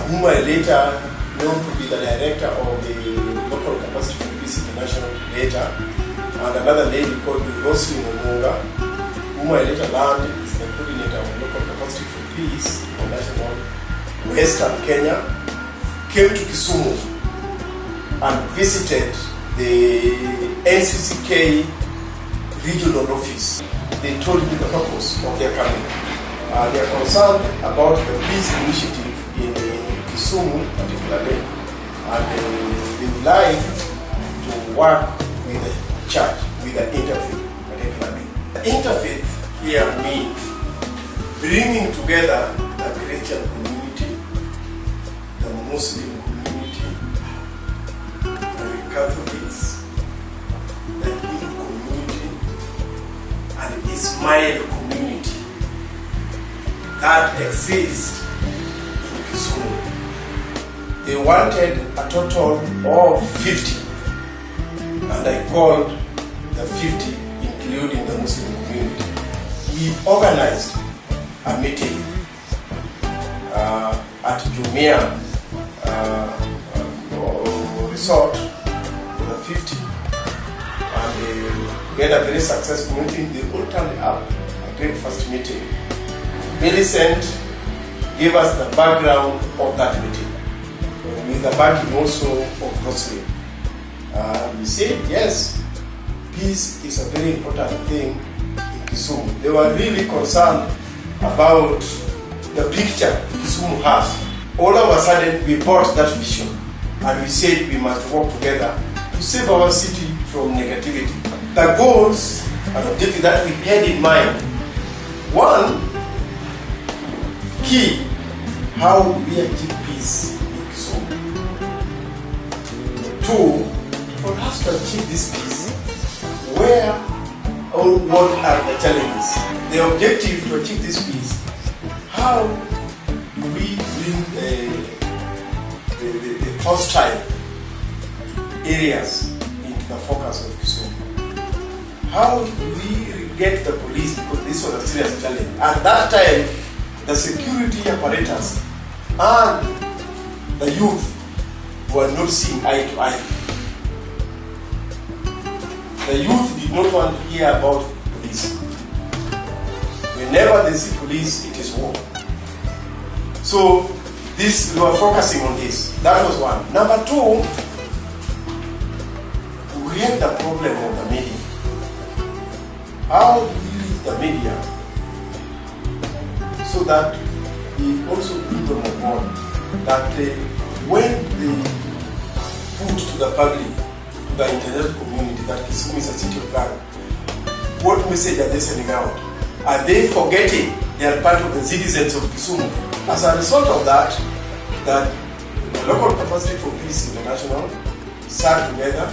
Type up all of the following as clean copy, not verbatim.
Whom I later known to be the director of the Local Capacity for Peace International later, and another lady called Roslyn Omunga, whom I later learned is the coordinator of Local Capacity for Peace International Western Kenya, came to Kisumu and visited the NCCK regional office. They told me the purpose of their coming. They are concerned about the peace initiative in Kisumu particularly, and they would like to work with the church, with the Interfaith particularly. The Interfaith here means bringing together the Christian community, the Muslim community, the Catholics, the Hindu community, and the Ismail community that exists in Kisumu. They wanted a total of 50, and I called the 50 including the Muslim community. We organized a meeting at Jumia resort for the 50, and we had a very successful meeting. They all turned up, a great first meeting. Millicent gave us the background of that meeting, with the backing also of Roslyn. We said, yes, peace is a very important thing in Kisumu. They were really concerned about the picture Kisumu has. All of a sudden, we bought that vision, and we said we must work together to save our city from negativity. The goals and objectives that we had in mind: one, key, how we achieve peace in Kisumu. Two, for us to achieve this peace, where or what are the challenges? The objective to achieve this peace, how do we bring the hostile areas into the focus of Kisumu? How do we get the police, because this was a serious challenge. At that time, the security apparatus and the youth were not seeing eye to eye. The youth did not want to hear about police. Whenever they see police, it is war. So we were focusing on this. That was one. Number two, we had the problem of the media. How do we use the media so that we also bring them on board that when they put to the public, to the international community, that Kisumu is a city of God, what message are they sending out? Are they forgetting they are part of the citizens of Kisumu? As a result of that, the Local Capacity for Peace International sat together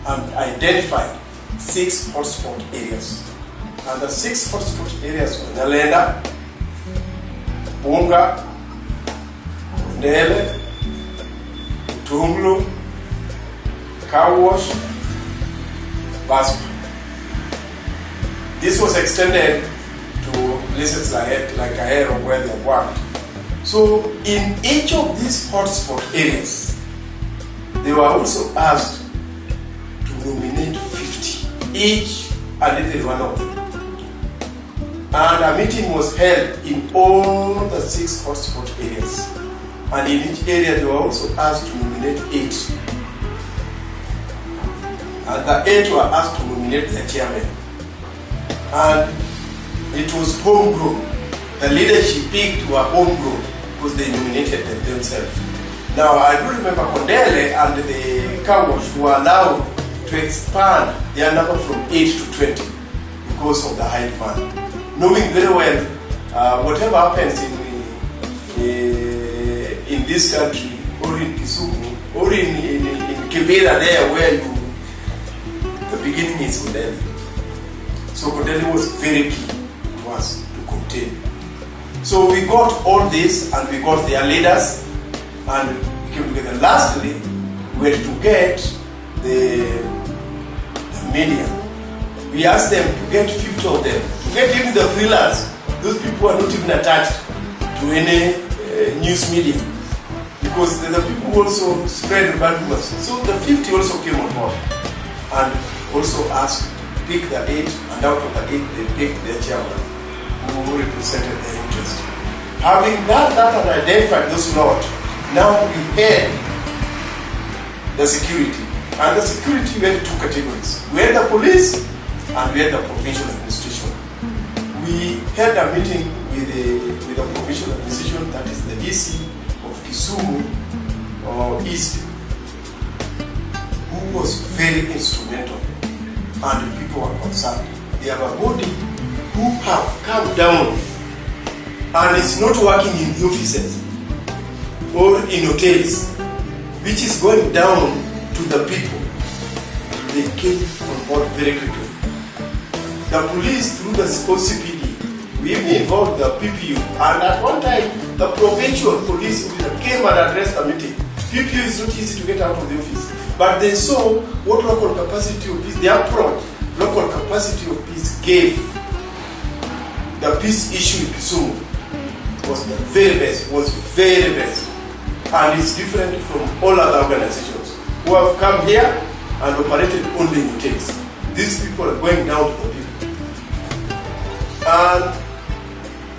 and identified 6 hotspot areas. And the 6 hotspot areas were Nyalenda, Bunga, Ndele, Tunglu, Car Wash, Baspa. This was extended to places like Ahero where they worked. So in each of these hotspot areas, they were also asked to nominate 50, each and every one of them. And a meeting was held in all the 6 hotspot areas. And in each area, they were also asked to nominate 8. And the 8 were asked to nominate the chairman. And it was homegrown. The leadership picked were homegrown because they nominated them themselves. Now, I do remember Kondele and the Car Wash were allowed to expand their number from 8 to 20 because of the high demand. Knowing very well, whatever happens in in this country, or in Kisumu, or in Kibera there where the beginning is Kodele. So Kodele was very key to us to contain. So we got all this and we got their leaders and we came together. Lastly, we had to get the media. We asked them to get 50 of them, to get even the freelance. Those people are not even attached to any news media, because the people who also spread bad rumors. So the 50 also came on board and also asked to pick the 8, and out of the 8 they picked their chairman who represented their interest. Having done that and identified those lot, now we had the security. And the security, we had 2 categories. We had the police and we had the provincial administration. We had a meeting with the provincial administration, that is the EC of Kisumu East, who was very instrumental, and people were concerned. They have a body who have come down and is not working in the offices or in hotels, which is going down to the people. They came on board very quickly. The police, through the OCPD, we even involved the PPU, and at one time the provincial police came and addressed the meeting. PPU is not easy to get out of the office, but they saw what local capacity of peace, their approach, local capacity of peace gave the peace issue in Kisumu was the very best, and it's different from all other organizations who have come here and operated only in hotels. These people are going down to the people. And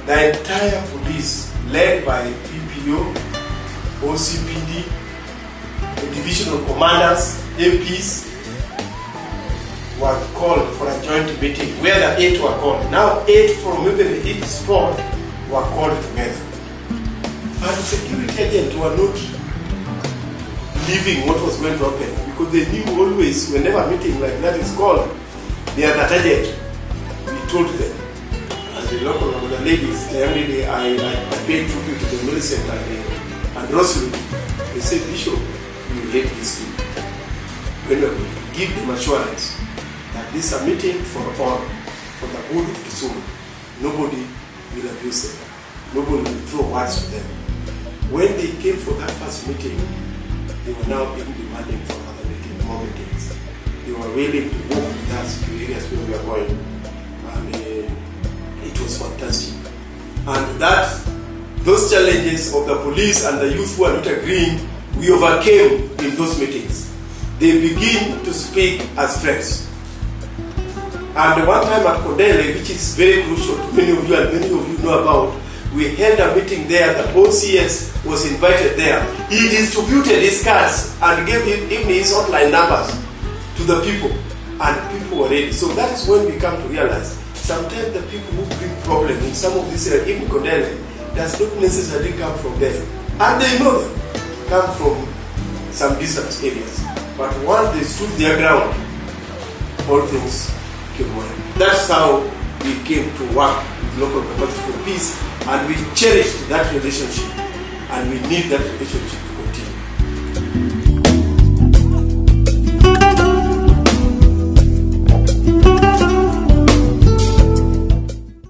the entire police, led by PPO, OCPD, the divisional commanders, MPs, were called for a joint meeting where the 8 were called. Now 8 from even each spot were called together. And security agents were not leaving what was going to happen, because they knew always whenever a meeting like that is called, they are that agent. We told them. The local, the ladies, the young lady, I paid tribute to the Millicent and Rosalie. They said, Bishop, you will let this thing. When we give them assurance that this is a meeting for all, for the good of Kisumu, nobody will abuse them. Nobody will throw words to them. When they came for that first meeting, they were now even demanding for other meetings, more meetings. They were willing to walk with us to areas where we are going. And it was fantastic. And those challenges of the police and the youth who are not agreeing, we overcame in those meetings. They begin to speak as friends. And one time at Kodele, which is very crucial to many of you and many of you know about, we held a meeting there. The OCS was invited there. He distributed his cards and gave him his hotline numbers to the people, and people were ready. So that is when we come to realize sometimes the people who bring problems in some of these areas, even Kodele, does not necessarily come from there. And they know them, come from some distant areas. But once they stood their ground, all things came well. That's how we came to work with local capacity for peace, and we cherished that relationship, and we need that relationship